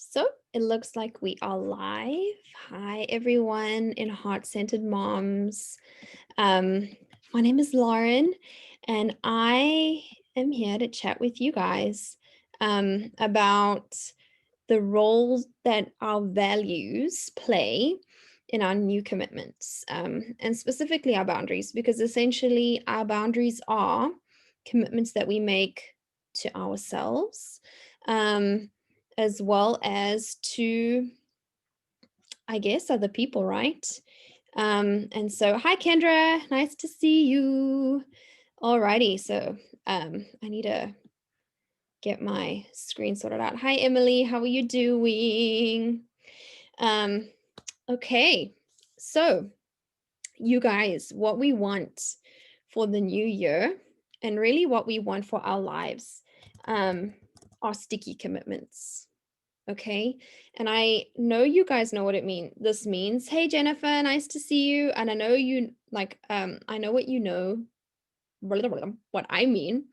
So it looks like we are live. Hi, everyone in Heart Centered Moms. Um, my name is Lauren, and I am here to chat with you guys about the roles that our values play in our new commitments, and specifically our boundaries, because essentially our boundaries are commitments that we make to ourselves. As well as to, I guess, other people, right? And so, hi, Kendra, nice to see you. Alrighty, so I need to get my screen sorted out. Hi, Emily, how are you doing? Um, okay, so you guys, what we want for the new year, and really what we want for our lives, are sticky commitments. Okay. And I know you guys know what this means. Hey Jennifer, nice to see you. And I know you I know what you know what I mean.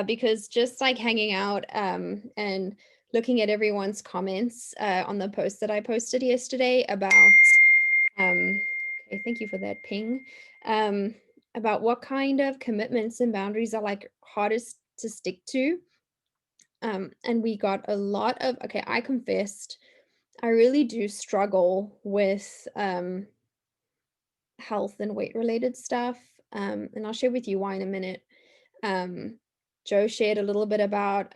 Because just like hanging out and looking at everyone's comments on the post that I posted yesterday about okay, thank you for that ping. Um about what kind of commitments and boundaries are like hardest to stick to. And we got a lot of, okay, I confessed I really do struggle with health and weight related stuff. And I'll share with you why in a minute. Joe shared a little bit about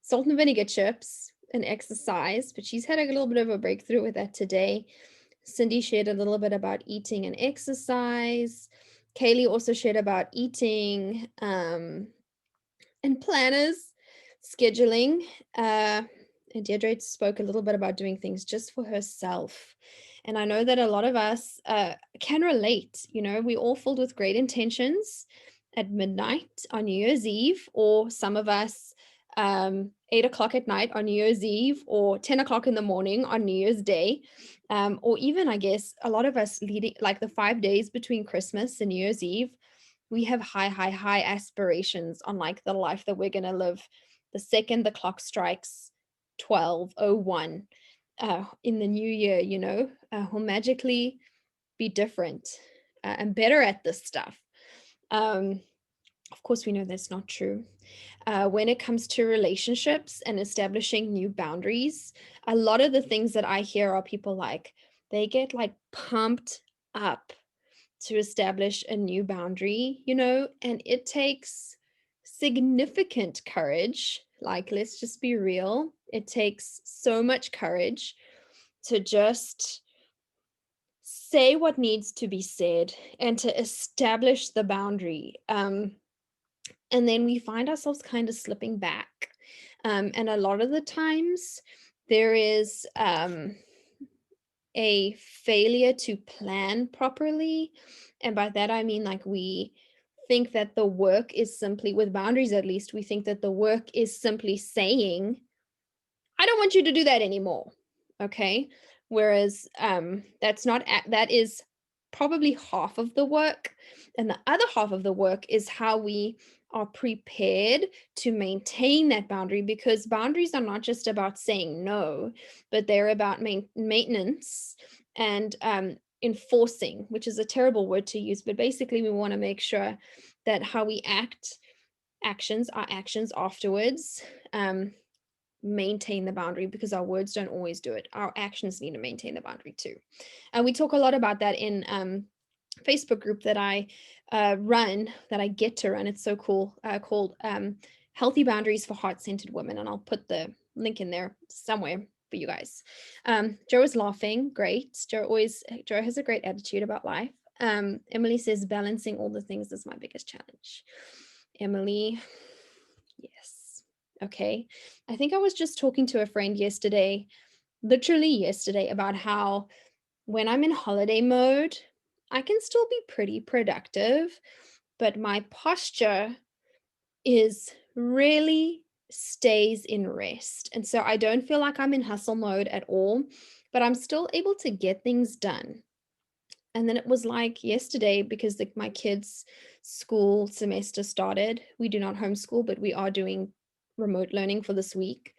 salt and vinegar chips and exercise, but she's had a little bit of a breakthrough with that today. Cindy shared a little bit about eating and exercise. Kaylee also shared about eating and planners, scheduling. And Deirdre spoke a little bit about doing things just for herself. And I know that a lot of us can relate. You know, we all filled with great intentions at midnight on New Year's Eve, or some of us 8 o'clock at night on New Year's Eve, or 10 o'clock in the morning on New Year's Day. Or even, I guess, a lot of us leading like the 5 days between Christmas and New Year's Eve, we have high aspirations on like the life that we're going to live the second the clock strikes 12:01 in the new year. Will magically be different and better at this stuff. Of course, we know that's not true. When it comes to relationships and establishing new boundaries, a lot of the things that I hear are people like, they get like pumped up to establish a new boundary, and it takes significant courage. Like, let's just be real. It takes so much courage to just say what needs to be said and to establish the boundary. And then we find ourselves kind of slipping back. And a lot of the times there is a failure to plan properly. And by that, I mean, like, we think that the work is simply, with boundaries at least, we think that the work is simply saying, I don't want you to do that anymore. Okay. Whereas that is probably half of the work. And the other half of the work is how we are prepared to maintain that boundary, because boundaries are not just about saying no, but they're about maintenance and enforcing, which is a terrible word to use. But basically, we want to make sure that how we our actions afterwards, maintain the boundary, because our words don't always do it. Our actions need to maintain the boundary too. And we talk a lot about that in Facebook group that I get to run. It's so cool, called Healthy Boundaries for Heart-Centered Women. And I'll put the link in there somewhere for you guys. Joe is laughing. Great. Joe has a great attitude about life. Emily says, balancing all the things is my biggest challenge. Emily, yes. Okay. I think I was just talking to a friend literally yesterday, about how when I'm in holiday mode, I can still be pretty productive, but my posture really stays in rest. And so I don't feel like I'm in hustle mode at all, but I'm still able to get things done. And then it was like yesterday, because my kids' school semester started. We do not homeschool, but we are doing remote learning for this week.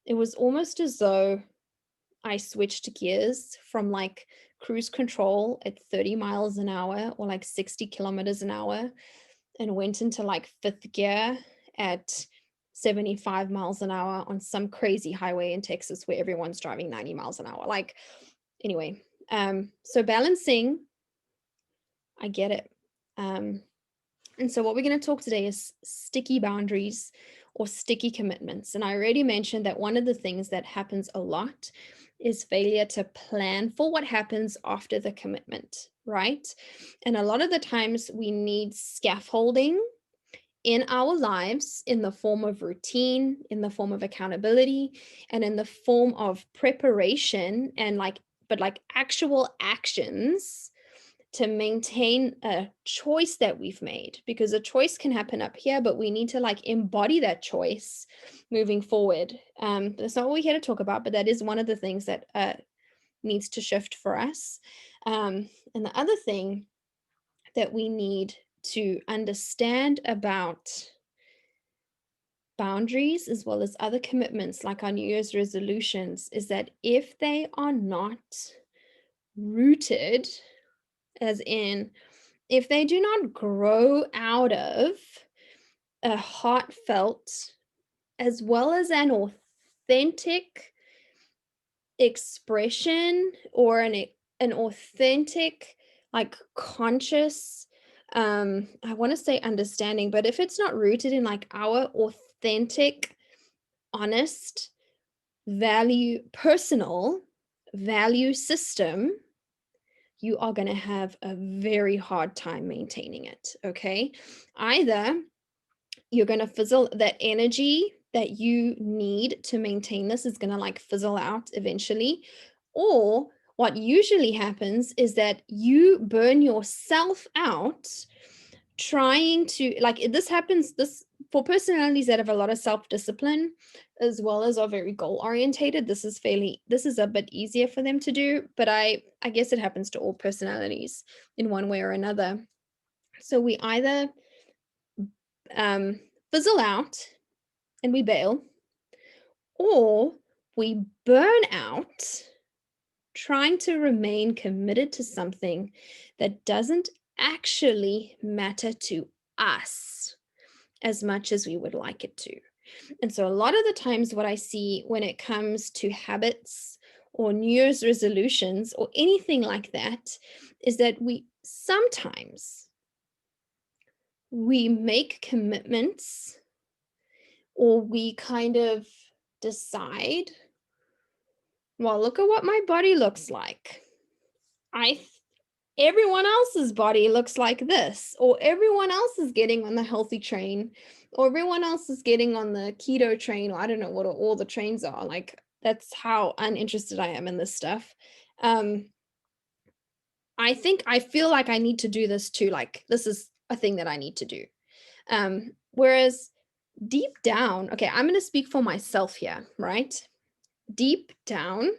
it was almost as though I switched gears from like cruise control at 30 miles an hour or like 60 kilometers an hour and went into like fifth gear at 75 miles an hour on some crazy highway in Texas where everyone's driving 90 miles an hour. Like, anyway, so balancing, I get it. And so what we're going to talk today is sticky boundaries or sticky commitments. And I already mentioned that one of the things that happens a lot is failure to plan for what happens after the commitment, right? And a lot of the times we need scaffolding in our lives in the form of routine, in the form of accountability, and in the form of preparation and like actual actions to maintain a choice that we've made, because a choice can happen up here, but we need to like embody that choice moving forward. That's not what we're here to talk about, but that is one of the things that needs to shift for us. And the other thing that we need to understand about boundaries as well as other commitments like our New Year's resolutions is that if they are not rooted, as in if they do not grow out of a heartfelt as well as an authentic expression or an authentic like conscious I want to say understanding, but if it's not rooted in like our authentic, honest personal value system, you are going to have a very hard time maintaining it. Okay. Either you're going to fizzle, that energy that you need to maintain this is going to like fizzle out eventually. Or what usually happens is that you burn yourself out trying to like this happens this for personalities that have a lot of self-discipline as well as are very goal orientated. This is a bit easier for them to do, but I guess it happens to all personalities in one way or another. So we either fizzle out and we bail, or we burn out trying to remain committed to something that doesn't actually matter to us as much as we would like it to. And so a lot of the times what I see when it comes to habits or New Year's resolutions or anything like that is that we make commitments, or we kind of decide, well, look at what my body looks like. Everyone else's body looks like this, or everyone else is getting on the healthy train, or everyone else is getting on the keto train, or I don't know what all the trains are. Like, that's how uninterested I am in this stuff. I feel like I need to do this too. Like, this is a thing that I need to do. Whereas deep down, okay, I'm going to speak for myself here, right? Deep down,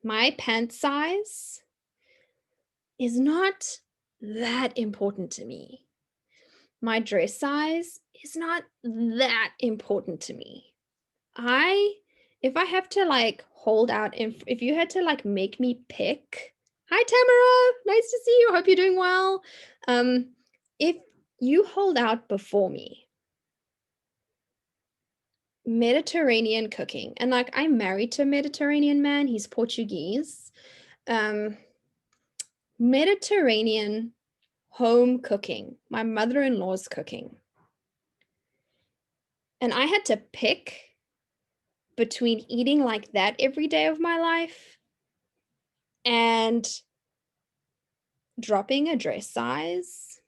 my pant size is not that important to me. My dress size is not that important to me. If I have to like hold out, if you had to like make me pick, hi Tamara, nice to see you. Hope you're doing well. If you hold out before me, Mediterranean cooking, and like I'm married to a Mediterranean man, he's Portuguese. Mediterranean home cooking, my mother-in-law's cooking. And I had to pick between eating like that every day of my life and dropping a dress size.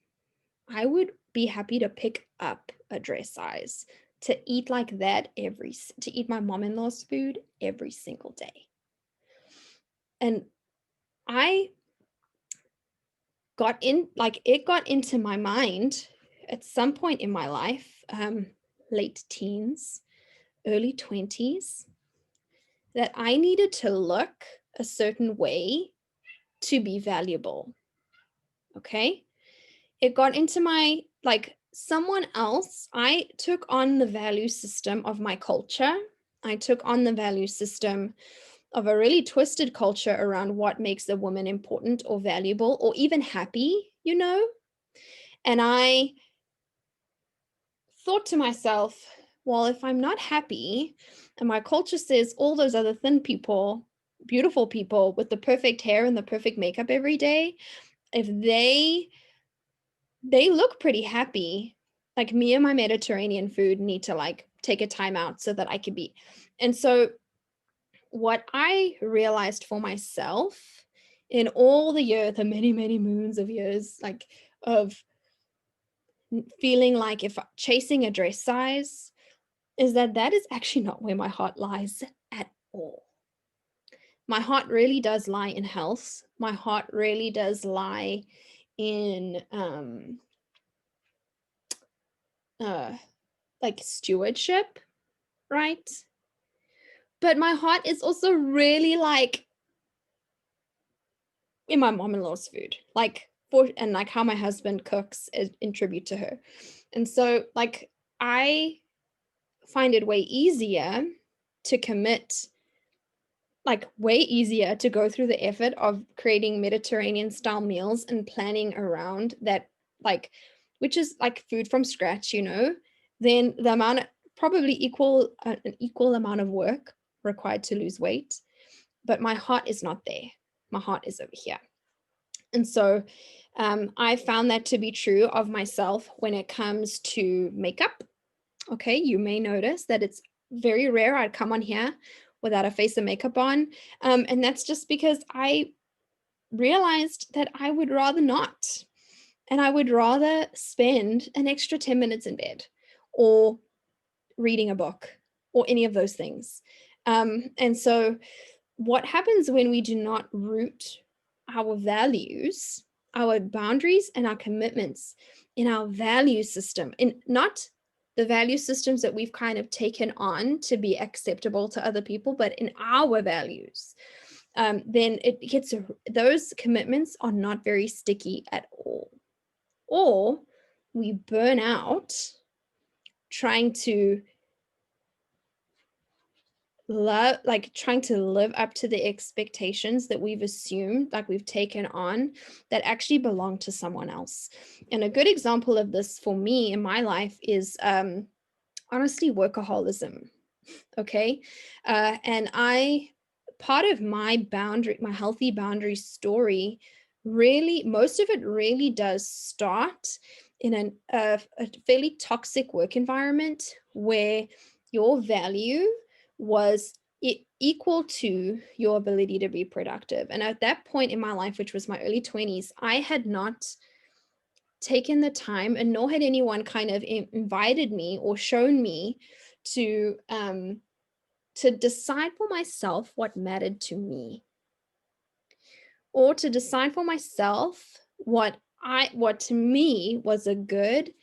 I would be happy to pick up a dress size to eat like that to eat my mom-in-law's food every single day. And I it got into my mind at some point in my life, late teens, early 20s, that I needed to look a certain way to be valuable. Okay. It got into my, like, someone else, I took on the value system of my culture I took on the value system of a really twisted culture around what makes a woman important or valuable or even happy, And I thought to myself, well, if I'm not happy and my culture says all those other thin people, beautiful people with the perfect hair and the perfect makeup every day, if they look pretty happy, like me and my Mediterranean food need to like take a time out so that I can be. And so what I realized for myself in all the many, many moons of years, like of feeling like if chasing a dress size, is that that is actually not where my heart lies at all. My heart really does lie in health. My heart really does lie in uh like stewardship, right? But my heart is also really like in my mom-in-law's food, like for and like how my husband cooks in tribute to her. And so like I find it way easier to commit, like way easier to go through the effort of creating Mediterranean style meals and planning around that, like, which is like food from scratch, than the amount of probably an equal amount of work required to lose weight. But my heart is not there. My heart is over here. And so I found that to be true of myself when it comes to makeup. Okay, you may notice that it's very rare I'd come on here without a face of makeup on. And that's just because I realized that I would rather not. And I would rather spend an extra 10 minutes in bed or reading a book or any of those things. And so what happens when we do not root our values, our boundaries, and our commitments in our value system, in not the value systems that we've kind of taken on to be acceptable to other people, but in our values, then it gets, those commitments are not very sticky at all. Or we burn out trying to trying to live up to the expectations that we've assumed, like we've taken on, that actually belong to someone else. And a good example of this for me in my life is honestly workaholism. Okay. And part of my healthy boundary story, really, most of it really does start in a fairly toxic work environment where your value was equal to your ability to be productive. And at that point in my life, which was my early 20s, I had not taken the time, and nor had anyone kind of invited me or shown me to decide for myself what mattered to me, or to decide for myself what to me was a good,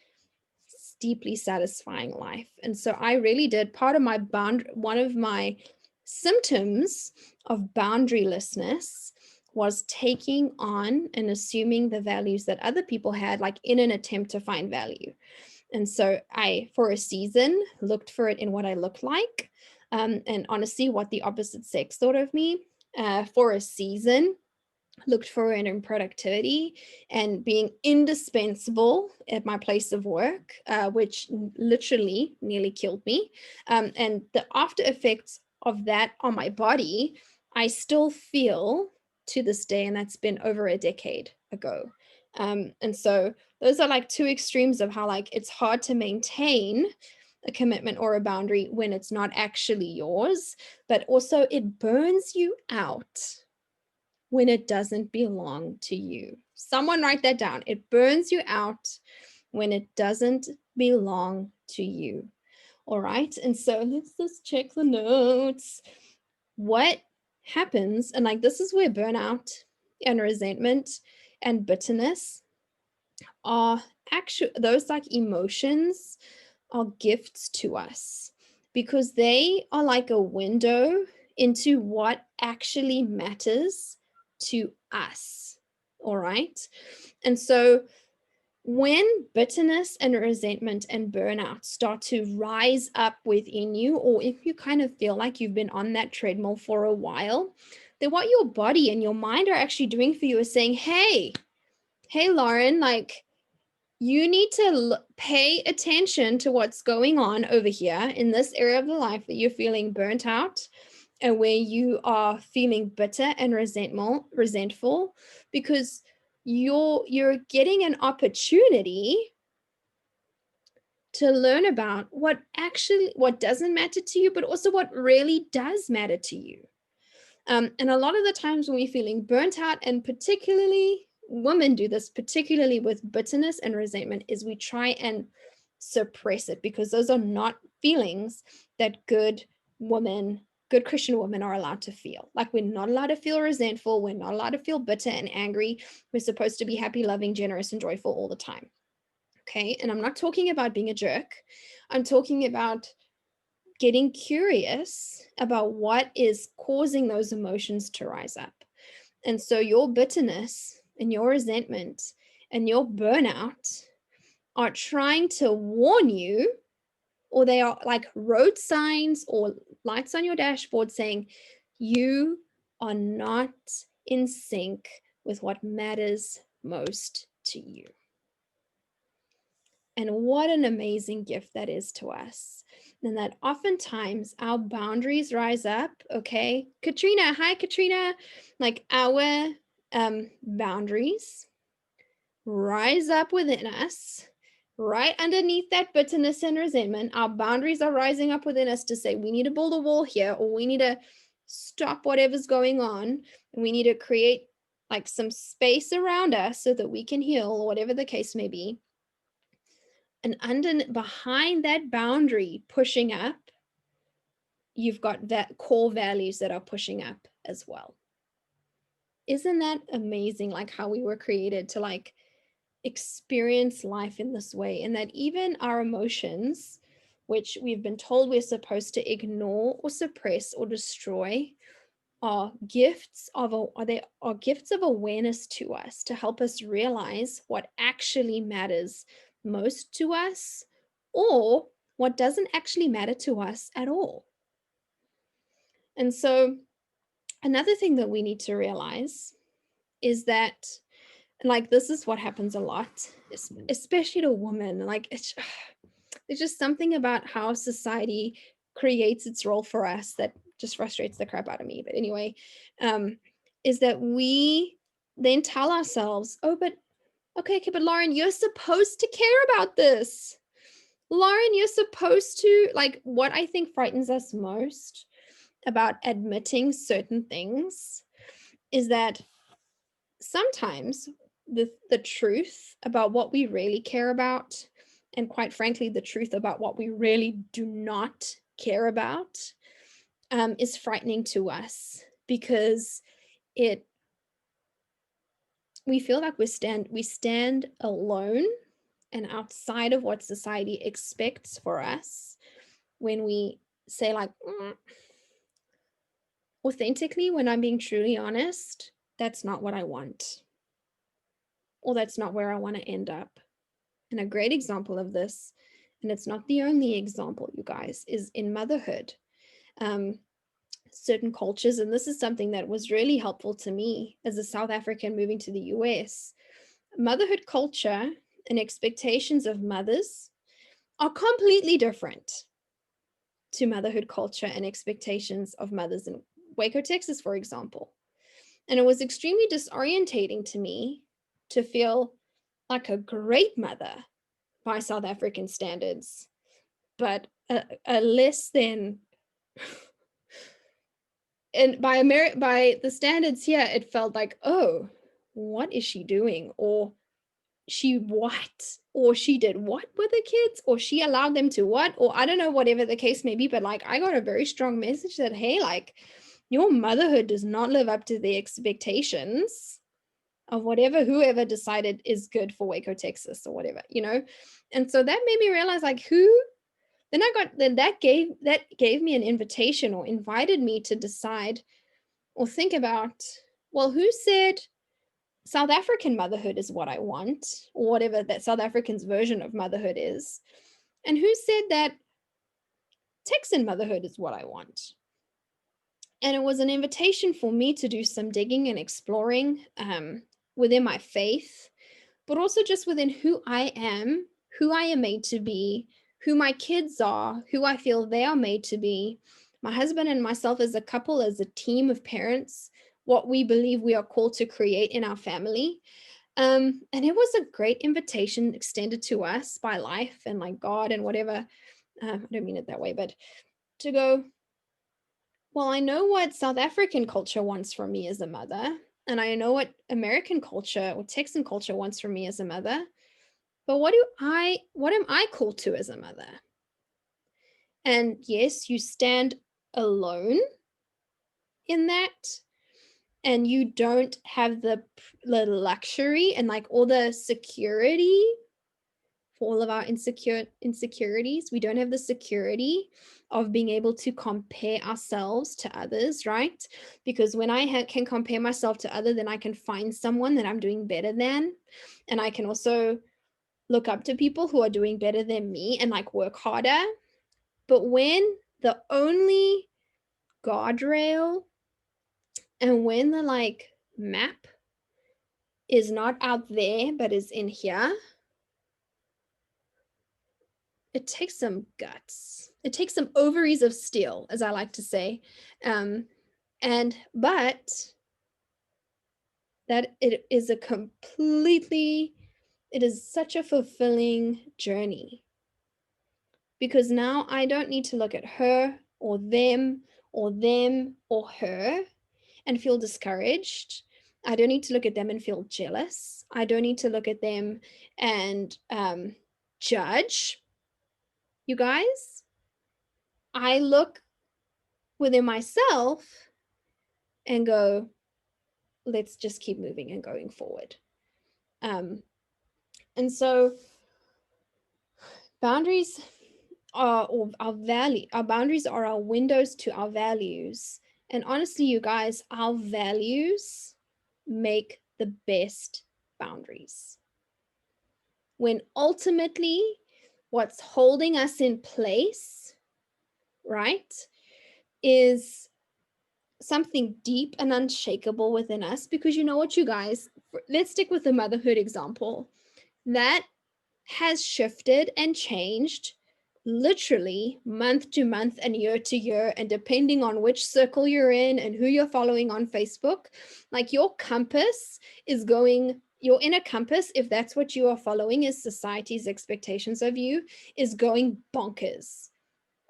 deeply satisfying life. And so I really did, part of my one of my symptoms of boundarylessness was taking on and assuming the values that other people had, like in an attempt to find value. And so I, for a season, looked for it in what I looked like, and honestly, what the opposite sex thought of me. For a season, looked for it in productivity and being indispensable at my place of work, which literally nearly killed me. And the after effects of that on my body, I still feel to this day, and that's been over a decade ago. And so those are like two extremes of how like it's hard to maintain a commitment or a boundary when it's not actually yours, but also it burns you out when it doesn't belong to you. Someone write that down. It burns you out when it doesn't belong to you. All right. And so let's just check the notes. What happens? And like, this is where burnout and resentment and bitterness are actually, those like emotions are gifts to us, because they are like a window into what actually matters to us. All right. And so when bitterness and resentment and burnout start to rise up within you, or if you kind of feel like you've been on that treadmill for a while, then what your body and your mind are actually doing for you is saying, hey, Lauren, like, you need to pay attention to what's going on over here in this area of the life that you're feeling burnt out and where you are feeling bitter and resentful, because you're getting an opportunity to learn about what doesn't matter to you, but also what really does matter to you. And a lot of the times when we're feeling burnt out, and particularly women do this, particularly with bitterness and resentment, is we try and suppress it, because those are not feelings that good Christian women are allowed to feel. Like, we're not allowed to feel resentful. We're not allowed to feel bitter and angry. We're supposed to be happy, loving, generous, and joyful all the time. Okay. And I'm not talking about being a jerk. I'm talking about getting curious about what is causing those emotions to rise up. And so your bitterness and your resentment and your burnout are trying to warn you, or they are like road signs or lights on your dashboard saying you are not in sync with what matters most to you. And what an amazing gift that is to us. And that oftentimes our boundaries rise up. Okay, Katrina, hi Katrina. Like, our boundaries rise up within us, right underneath that bitterness and resentment. Our boundaries are rising up within us to say, we need to build a wall here, or we need to stop whatever's going on, and we need to create like some space around us so that we can heal, or whatever the case may be. And behind that boundary pushing up, you've got that core values that are pushing up as well. Isn't that amazing? Like, how we were created to like experience life in this way, and that even our emotions, which we've been told we're supposed to ignore or suppress or destroy, are gifts of awareness to us, to help us realize what actually matters most to us, or what doesn't actually matter to us at all. And so another thing that we need to realize is that, like, this is what happens a lot, especially to women. Like, there's just something about how society creates its role for us that just frustrates the crap out of me. But anyway, is that we then tell ourselves, oh, but okay, but Lauren, you're supposed to care about this. Lauren, you're supposed to, like, what I think frightens us most about admitting certain things is that sometimes the truth about what we really care about, and quite frankly, the truth about what we really do not care about, is frightening to us, because we feel like we stand alone and outside of what society expects for us when we say, like, authentically, when I'm being truly honest, that's not what I want, or that's not where I want to end up. And a great example of this, and it's not the only example, you guys, is in motherhood. Certain cultures, and this is something that was really helpful to me as a South African moving to the US, motherhood culture and expectations of mothers are completely different to motherhood culture and expectations of mothers in Waco, Texas, for example. And it was extremely disorientating to me to feel like a great mother by South African standards, but a less than, and by the standards here, it felt like, oh, what is she doing? Or she what? Or she did what with the kids? Or she allowed them to what? Or I don't know, whatever the case may be, but like, I got a very strong message that, hey, like, your motherhood does not live up to the expectations of whoever decided is good for Waco, Texas, or whatever, you know? And so that made me realize, like, that gave me an invitation, or invited me to decide or think about, well, who said South African motherhood is what I want, or whatever that South African's version of motherhood is. And who said that Texan motherhood is what I want? And it was an invitation for me to do some digging and exploring within my faith, but also just within who I am made to be, who my kids are, who I feel they are made to be, my husband and myself as a couple, as a team of parents, what we believe we are called to create in our family. And it was a great invitation extended to us by life and like God and whatever. I don't mean it that way, but to go, well, I know what South African culture wants from me as a mother, and I know what American culture or Texan culture wants from me as a mother. But what am I called to as a mother? And yes, you stand alone in that, and you don't have the luxury and like all the security for all of our insecurities. We don't have the security of being able to compare ourselves to others, right? Because when I can compare myself to others, then I can find someone that I'm doing better than, and I can also look up to people who are doing better than me and like work harder. But when the only guardrail and when the like map is not out there but is in here, it takes some guts. It takes some ovaries of steel, as I like to say. But that it is it is such a fulfilling journey, because now I don't need to look at her or them or her and feel discouraged. I don't need to look at them and feel jealous. I don't need to look at them and judge. You guys, I look within myself and go, let's just keep moving and going forward. And so boundaries or our boundaries are our windows to our values. And honestly, you guys, our values make the best boundaries. When ultimately what's holding us in place, right, is something deep and unshakable within us. Because you know what, you guys, let's stick with the motherhood example. That has shifted and changed literally month to month and year to year, and depending on which circle you're in and who you're following on Facebook, like your compass is going, your inner compass, if that's what you are following, is society's expectations of you, is going bonkers.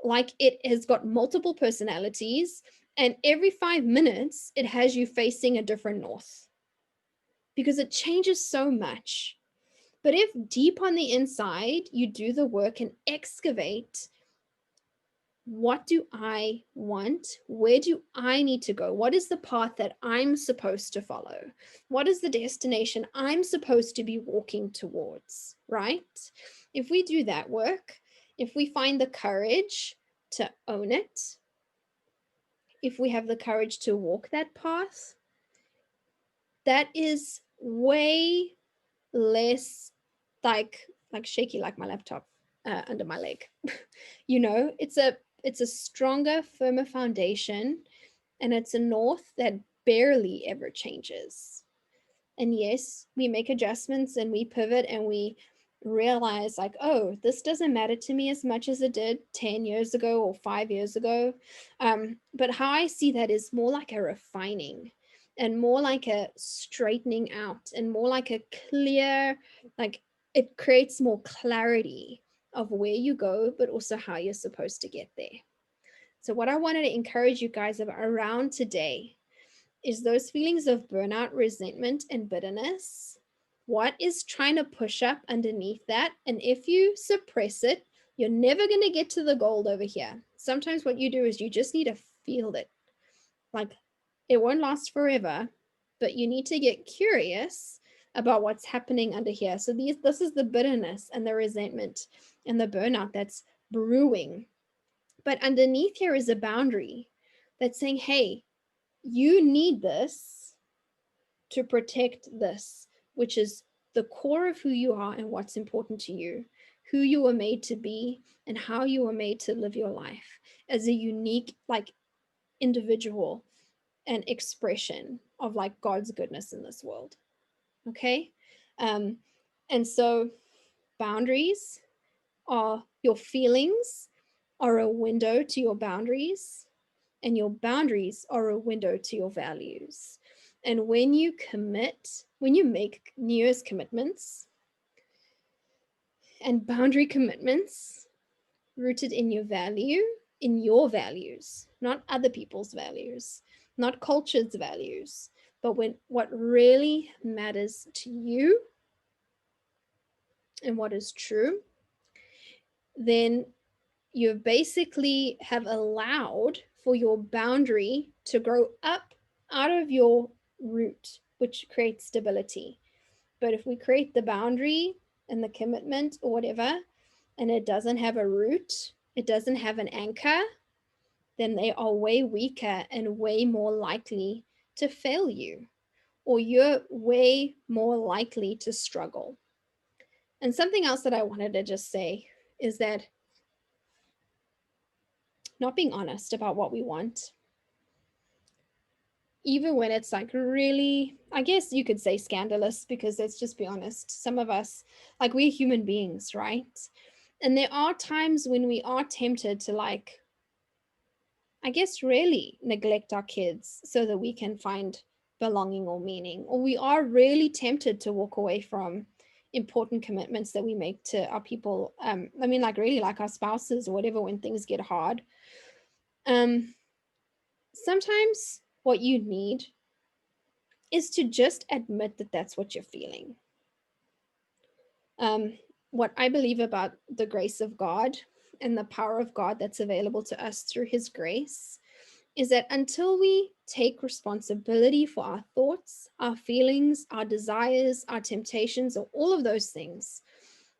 Like it has got multiple personalities, and every 5 minutes it has you facing a different north, because it changes so much. But if deep on the inside, you do the work and excavate, what do I want? Where do I need to go? What is the path that I'm supposed to follow? What is the destination I'm supposed to be walking towards, right? If we do that work, if we find the courage to own it, if we have the courage to walk that path, that is way less like shaky, like my laptop under my leg. It's a stronger, firmer foundation, and it's a north that barely ever changes. And yes, we make adjustments and we pivot and we realize like, oh, this doesn't matter to me as much as it did 10 years ago or 5 years ago. But how I see that is more like a refining and more like a straightening out and more like a clear, like it creates more clarity of where you go, but also how you're supposed to get there. So what I wanted to encourage you guys around today is those feelings of burnout, resentment, and bitterness. What is trying to push up underneath that? And if you suppress it, you're never going to get to the gold over here. Sometimes what you do is you just need to feel it. Like it won't last forever, but you need to get curious about what's happening under here. So this is the bitterness and the resentment and the burnout that's brewing. But underneath here is a boundary that's saying, hey, you need this, to protect this, which is the core of who you are and what's important to you, who you were made to be, and how you were made to live your life as a unique, like, individual and expression of like God's goodness in this world. Okay. And so boundaries are your feelings, are a window to your boundaries, and your boundaries are a window to your values. And when you commit, when you make New Year's commitments and boundary commitments rooted in your values, not other people's values, not culture's values, but when what really matters to you and what is true, then you basically have allowed for your boundary to grow up out of your root, which creates stability. But if we create the boundary and the commitment or whatever, and it doesn't have a root, it doesn't have an anchor, then they are way weaker and way more likely to fail you, or you're way more likely to struggle. And something else that I wanted to just say is that not being honest about what we want, even when it's like really, I guess you could say scandalous, because let's just be honest, some of us, like, we're human beings, right? And there are times when we are tempted to, like, I guess, really neglect our kids so that we can find belonging or meaning, or we are really tempted to walk away from important commitments that we make to our people. I mean, like, really, like our spouses or whatever, when things get hard. Sometimes what you need is to just admit that that's what you're feeling. What I believe about the grace of God and the power of God that's available to us through his grace is that until we take responsibility for our thoughts, our feelings, our desires, our temptations, or all of those things,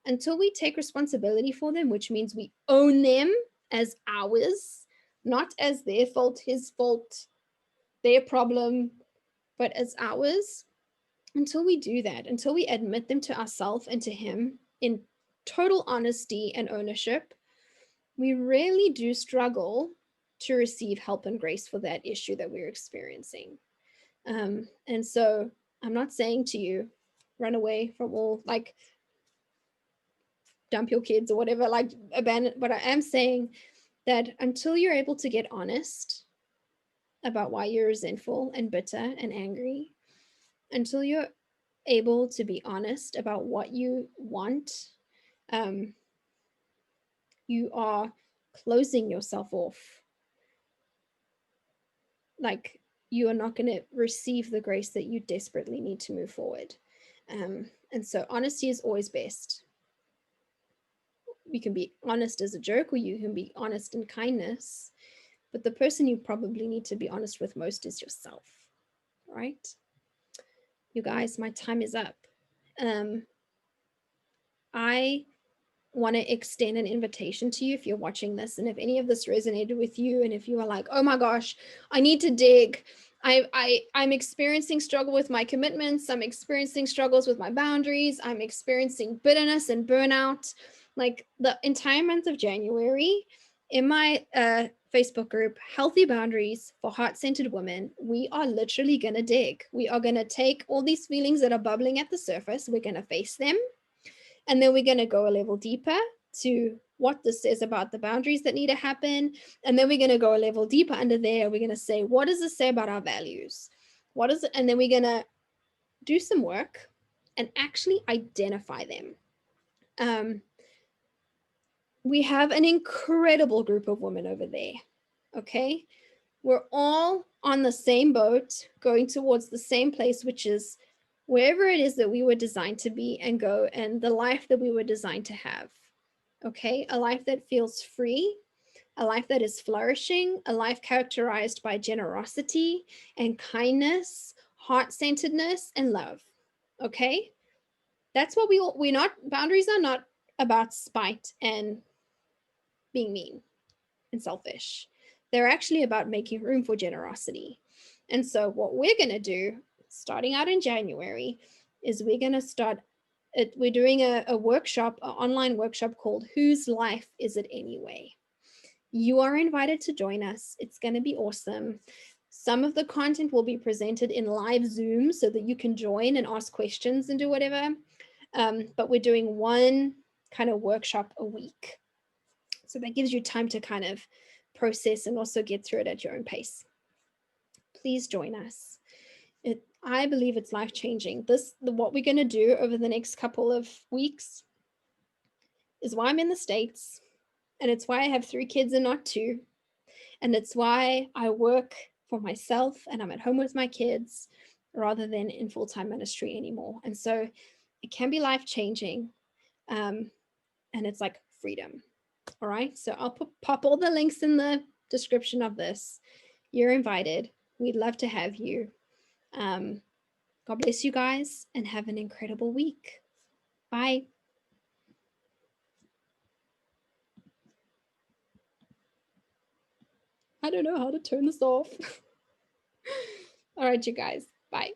until we take responsibility for them, which means we own them as ours, not as their fault, his fault, their problem, but as ours, until we do that, until we admit them to ourselves and to him in total honesty and ownership, we really do struggle to receive help and grace for that issue that we're experiencing. And so I'm not saying to you, run away from all, like, dump your kids or whatever, like, abandon, but I am saying that until you're able to get honest about why you're resentful and bitter and angry, until you're able to be honest about what you want, you are closing yourself off. Like, you are not going to receive the grace that you desperately need to move forward. And so honesty is always best. You can be honest as a joke, or you can be honest in kindness, but the person you probably need to be honest with most is yourself, right? You guys, my time is up. I want to extend an invitation to you, if you're watching this, and if any of this resonated with you, and if you are like, oh my gosh, I need to dig, I'm experiencing struggle with my commitments, I'm experiencing struggles with my boundaries, I'm experiencing bitterness and burnout. Like, the entire month of January, in my Facebook group, Healthy Boundaries for Heart-Centered Women, we are literally going to dig. We are going to take all these feelings that are bubbling at the surface, we're going to face them, and then we're going to go a level deeper to what this says about the boundaries that need to happen. And then we're going to go a level deeper under there. We're going to say, what does this say about our values? What is it? And then we're going to do some work and actually identify them. We have an incredible group of women over there. Okay. We're all on the same boat, going towards the same place, which is wherever it is that we were designed to be and go, and the life that we were designed to have. Okay, a life that feels free, a life that is flourishing, a life characterized by generosity and kindness, heart-centeredness, and love. Okay, that's what we're not, boundaries are not about spite and being mean and selfish. They're actually about making room for generosity. And so what we're going to do starting out in January, is we're going to start it. We're doing a workshop, an online workshop called Whose Life Is It Anyway? You are invited to join us. It's going to be awesome. Some of the content will be presented in live Zoom so that you can join and ask questions and do whatever. But we're doing one kind of workshop a week. So that gives you time to kind of process and also get through it at your own pace. Please join us. I believe it's life-changing. What we're going to do over the next couple of weeks is why I'm in the States, and it's why I have 3 kids and not 2, and it's why I work for myself and I'm at home with my kids rather than in full-time ministry anymore. And so it can be life-changing, and it's like freedom. All right, so I'll pop all the links in the description of this. You're invited. We'd love to have you. God bless you guys and have an incredible week. Bye. I don't know how to turn this off. All right, you guys. Bye.